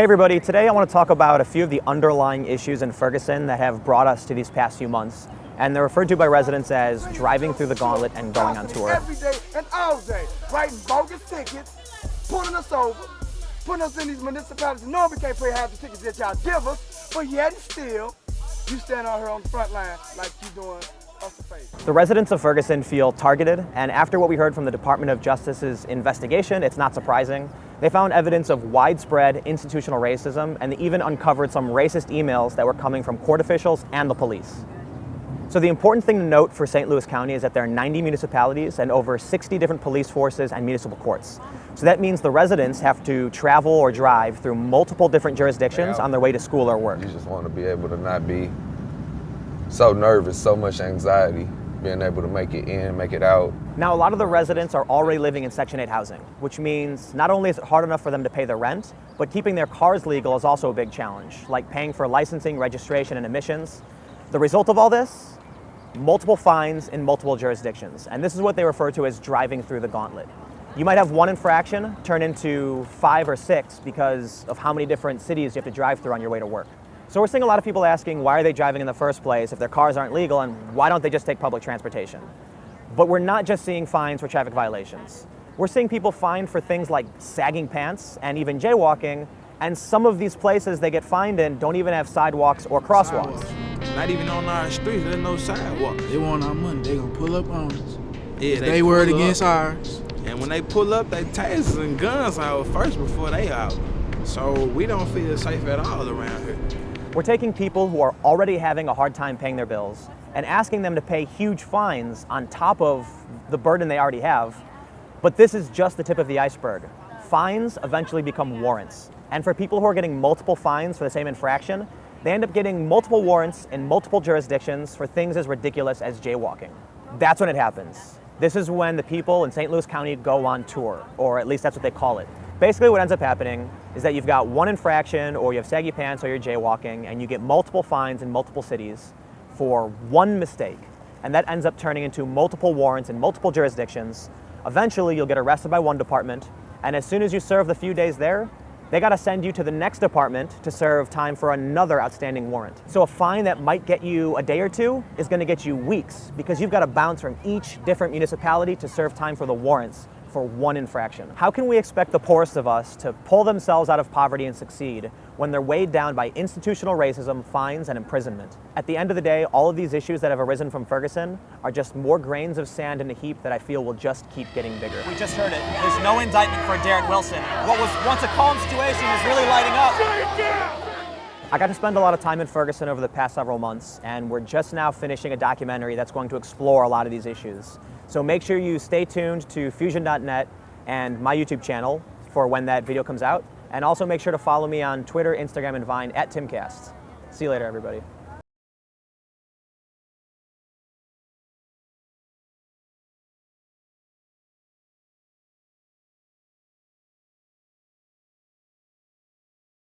Hey everybody, today I want to talk about a few of the underlying issues in Ferguson that have brought us to these past few months, and they're referred to by residents as driving through the gauntlet and going on tour. Every day and all day, writing bogus tickets, pulling us over, putting us in these municipalities. No, we can't pay half the tickets that y'all give us, but yet and still, you stand out here on the front line like you doing us a favor. The residents of Ferguson feel targeted, and after what we heard from the Department of Justice's investigation, it's not surprising. They found evidence of widespread institutional racism, and they even uncovered some racist emails that were coming from court officials and the police. So the important thing to note for St. Louis County is that there are 90 municipalities and over 60 different police forces and municipal courts. So that means the residents have to travel or drive through multiple different jurisdictions on their way to school or work. You just want to be able to not be so nervous, so much anxiety, being able to make it in, make it out. Now, a lot of the residents are already living in Section 8 housing, which means not only is it hard enough for them to pay their rent, but keeping their cars legal is also a big challenge, like paying for licensing, registration, and emissions. The result of all this? Multiple fines in multiple jurisdictions, and this is what they refer to as driving through the gauntlet. You might have one infraction turn into 5 or 6 because of how many different cities you have to drive through on your way to work. So we're seeing a lot of people asking, why are they driving in the first place if their cars aren't legal, and why don't they just take public transportation? But we're not just seeing fines for traffic violations. We're seeing people fined for things like sagging pants and even jaywalking, and some of these places they get fined in don't even have sidewalks or crosswalks. Not even on our streets, there's no sidewalk. They want our money, they gonna pull up on us. Yeah, they word against ours. And when they pull up, they tasers and guns out first before they out. So we don't feel safe at all around here. We're taking people who are already having a hard time paying their bills and asking them to pay huge fines on top of the burden they already have. But this is just the tip of the iceberg. Fines eventually become warrants. And for people who are getting multiple fines for the same infraction, they end up getting multiple warrants in multiple jurisdictions for things as ridiculous as jaywalking. That's when it happens. This is when the people in St. Louis County go on tour, or at least that's what they call it. Basically what ends up happening is that you've got one infraction, or you have saggy pants, or you're jaywalking, and you get multiple fines in multiple cities for one mistake. And that ends up turning into multiple warrants in multiple jurisdictions. Eventually you'll get arrested by one department, and as soon as you serve the few days there, they gotta send you to the next department to serve time for another outstanding warrant. So a fine that might get you a day or two is gonna get you weeks, because you've gotta bounce from each different municipality to serve time for the warrants for one infraction. How can we expect the poorest of us to pull themselves out of poverty and succeed when they're weighed down by institutional racism, fines, and imprisonment? At the end of the day, all of these issues that have arisen from Ferguson are just more grains of sand in a heap that I feel will just keep getting bigger. We just heard it. There's no indictment for Darren Wilson. What was once a calm situation is really lighting up. I got to spend a lot of time in Ferguson over the past several months, and we're just now finishing a documentary that's going to explore a lot of these issues. So make sure you stay tuned to Fusion.net and my YouTube channel for when that video comes out. And also make sure to follow me on Twitter, Instagram, and Vine @TimCast. See you later, everybody.